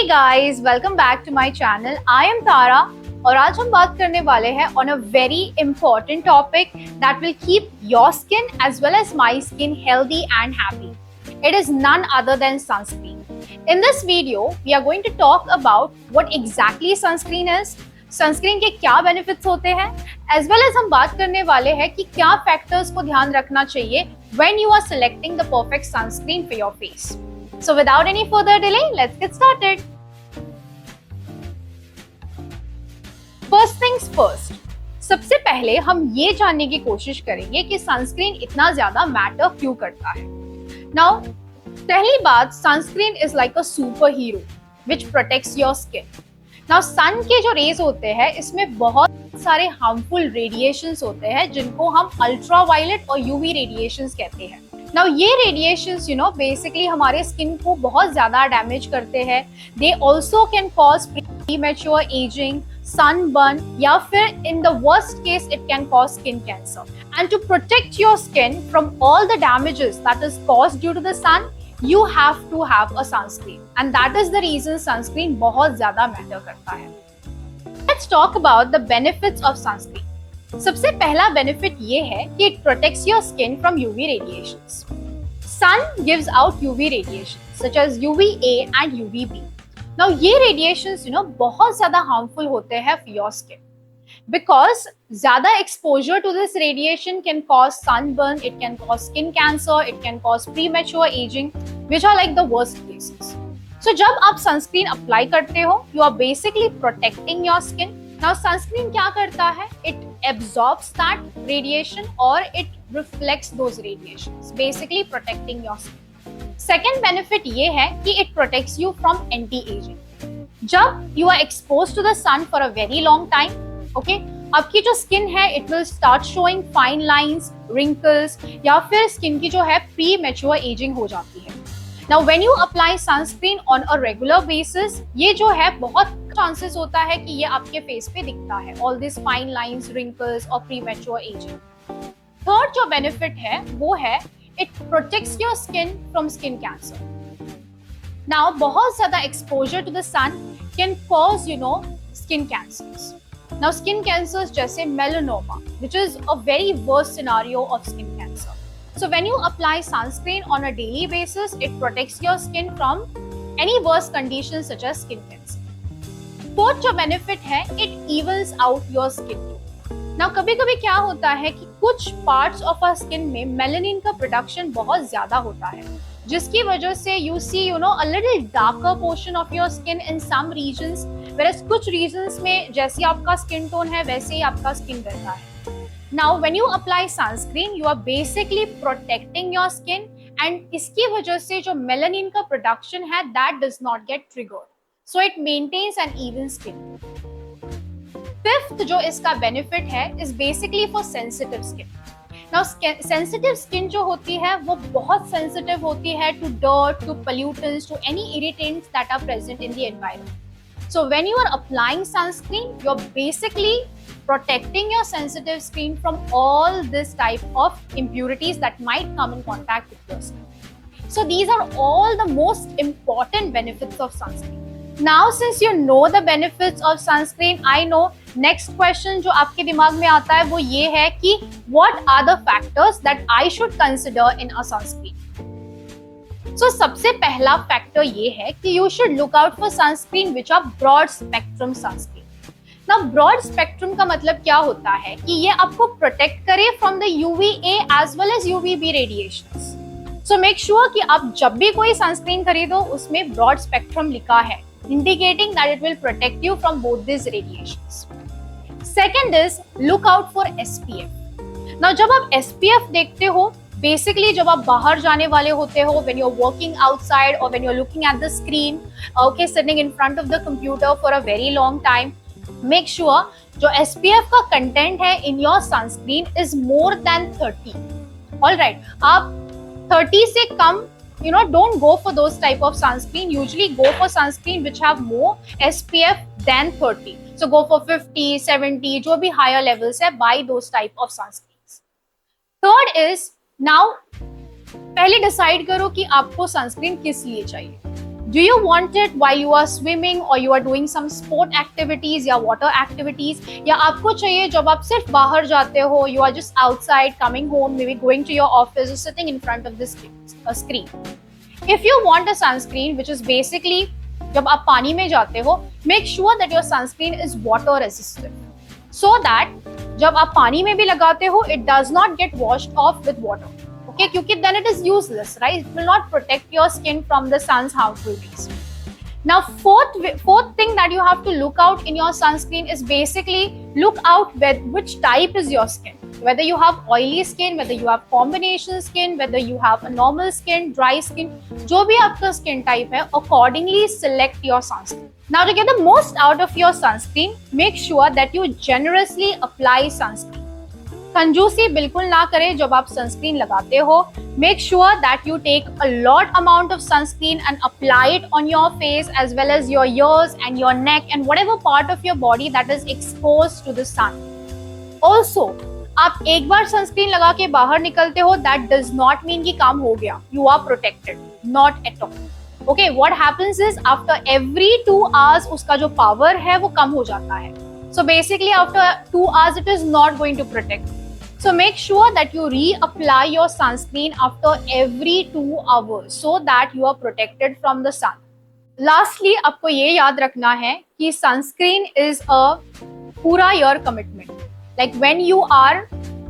Guys, welcome back to my channel. I am Tara और आज हम बात करने वाले हैं on a very important topic that will keep your skin as well as my skin healthy and happy. It is none other than sunscreen. In this video, we are going to talk about what exactly sunscreen is, sunscreen के क्या benefits होते हैं, as well as हम बात करने वाले हैं कि क्या फैक्टर्स को ध्यान रखना चाहिए when you are selecting the perfect sunscreen for your face. So without any further delay, let's get started. First things first. सबसे पहले हम ये जानने की कोशिश करेंगे कि सनस्क्रीन इतना ज्यादा मैटर क्यों करता है. Now, पहली बात, sunscreen is like a superhero which protects your skin. Now sun के जो रेज होते हैं इसमें बहुत सारे हार्मफुल रेडिएशंस होते हैं जिनको हम अल्ट्रावायलेट और यूवी रेडिएशंस कहते हैं. नाउ ये रेडिएशंस बेसिकली हमारे स्किन को बहुत ज्यादा डैमेज करते हैं. They also can cause premature ageing, sunburn, या फिर in the worst case it can cause skin cancer. And to protect your skin from all the damages that is caused due to the sun, you have to have a sunscreen, and that is the reason sunscreen बहुत ज्यादा matter करता है. Let's talk about the benefits of sunscreen. सबसे पहला benefit ये है कि it protects your skin from UV radiations. Sun gives out UV radiations such as UVA and UVB. Now ये radiations बहुत ज्यादा harmful होते हैं for your skin because ज्यादा exposure to this radiation can cause sunburn, it can cause skin cancer, it can cause premature aging, which are like the worst cases. So जब आप sunscreen apply करते हो, you are basically protecting your skin. Now sunscreen क्या करता है? It absorbs that radiation or it reflects those radiations, basically protecting your skin. Second benefit ये है कि it protects you from anti aging. जब you are expose to the sun for a very long time, okay, आपकी जो skin है it will start showing fine lines, wrinkles, या फिर skin की जो है प्री मैच्योर एजिंग हो जाती है. Now when you apply sunscreen on a regular basis, ये जो है बहुत चांसेस होता है कि ये आपके फेस पे दिखता है, all this fine lines, wrinkles और प्री मैच्योर एजिंग. थर्ड जो बेनिफिट है वो है it protects your skin from skin cancer. Now, बहुत ज़्यादा exposure to the sun can cause, skin cancers. Now, skin cancers जैसे melanoma, which is a very worst scenario of skin cancer. So, when you apply sunscreen on a daily basis, it protects your skin from any worse conditions such as skin cancer. Fourth जो benefit है, it evens out your skin tone. Now, कभी-कभी क्या होता है कि कुछ parts of our skin में melanin का प्रोडक्शन बहुत ज्यादा होता है, जिसकी वजह से you see a little darker portion of your skin in some regions, whereas कुछ रीजंस में जैसे आपका स्किन टोन है वैसे ही आपका स्किन रहता है. Now when you apply sunscreen, you are basically protecting your skin, and इसकी वजह से जो मेलानिन का प्रोडक्शन है that does not get triggered, so it maintains an even skin. Fifth जो इसका बेनिफिट है is basically for sensitive skin. Now sensitive skin जो होती है वो बहुत सेंसिटिव होती है to dirt, to pollutants, to any irritants that are present in the environment. So when you are applying sunscreen, you are basically protecting your sensitive skin from all this type of impurities that might come in contact with your skin. So these are all the most important benefits of sunscreen. Now since you know the benefits of sunscreen, I know next question जो आपके दिमाग में आता है वो ये है कि what are the factors that I should consider in a sunscreen. So सबसे पहला फैक्टर ये है कि you should look out for sunscreen which are broad spectrum sunscreen. Now broad spectrum का मतलब क्या होता है कि ये आपको प्रोटेक्ट करे from the UVA as well as UVB radiations. So make sure कि आप जब भी कोई सनस्क्रीन खरीदो उसमें broad spectrum लिखा है, indicating that it will protect you from both these radiations. Second is look out for SPF. Now जब आप SPF देखते हो, basically जब आप बाहर जाने वाले होते हो, when you're working outside or when you're looking at the screen, okay, sitting in front of the computer for a very long time, make sure जो SPF का कंटेंट है in your sunscreen is more than 30. All right, आप 30 से कम don't go for those type of sunscreen. Usually go for sunscreen which have more SPF than 30. So go for 50, 70, जो भी higher levels है, buy those type of sunscreens. Third is, now पहले decide करो कि आपको sunscreen किस लिए चाहिए. Do you want it while you are swimming or you are doing some sport activities या water activities, या आपको चाहिए जब आप सिर्फ बाहर जाते हो, you are just outside coming home, maybe going to your office or sitting in front of this screen. If you want a sunscreen which is basically जब आप पानी में जाते हो, make sure that your sunscreen is water resistant so that जब आप पानी में भी लगाते हो it does not get washed off with water. Okay, क्योंकि then it is useless, right? It will not protect your skin from the sun's harmful rays. Now, fourth thing that you have to look out in your sunscreen is basically look out which type is your skin. Whether you have oily skin, whether you have combination skin, whether you have a normal skin, dry skin, जो भी आपका skin type है, accordingly select your sunscreen. Now, to get the most out of your sunscreen, make sure that you generously apply sunscreen. कंजूसी बिल्कुल ना करें जब आप सनस्क्रीन लगाते हो. Make sure that you take a lot amount of sunscreen and apply it on your face as well as your ears and your neck and whatever part of your body that is exposed to the sun. Also आप एक बार sunscreen लगा के बाहर निकलते हो, that does not mean कि काम हो गया. You are protected, not at all. Okay, what happens is after every 2 hours उसका जो पावर है वो कम हो जाता है. So basically after 2 hours it is not going to protect. So make sure that you reapply your sunscreen after every 2 hours so that you are protected from the sun. Lastly, आपको ये याद रखना है कि sunscreen is a पूरा year commitment. Like when you are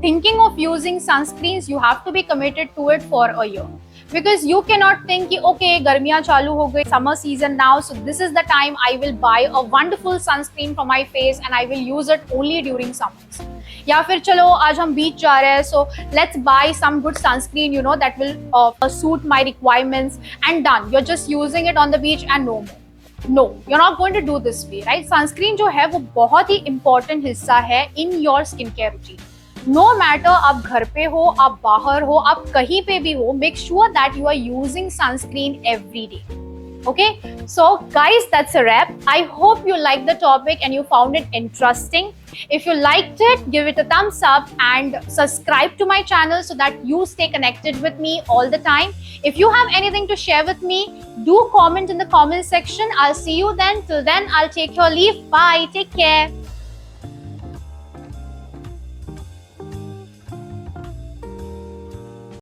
thinking of using sunscreens, you have to be committed to it for a year. Because you cannot think कि okay, गर्मियाँ चालू हो गई, summer season now, so this is the time I will buy a wonderful sunscreen for my face and I will use it only during summers. या फिर चलो आज हम बीच जा रहे हैं, so let's buy some good sunscreen, you know, that will suit my requirements and done. You're just using it on the beach and no more. No, you're not going to do this way, right? Sunscreen जो है वो बहुत ही important हिस्सा है in your skincare routine. No matter आप घर पे हो, आप बाहर हो, आप कहीं पे भी हो, make sure that you are using sunscreen every day. Okay, so guys, that's a wrap. I hope you liked the topic and you found it interesting. If you liked it, give it a thumbs up and subscribe to my channel so that you stay connected with me all the time. If you have anything to share with me, do comment in the comment section. I'll see you then. Till then, I'll take your leave. Bye. Take care.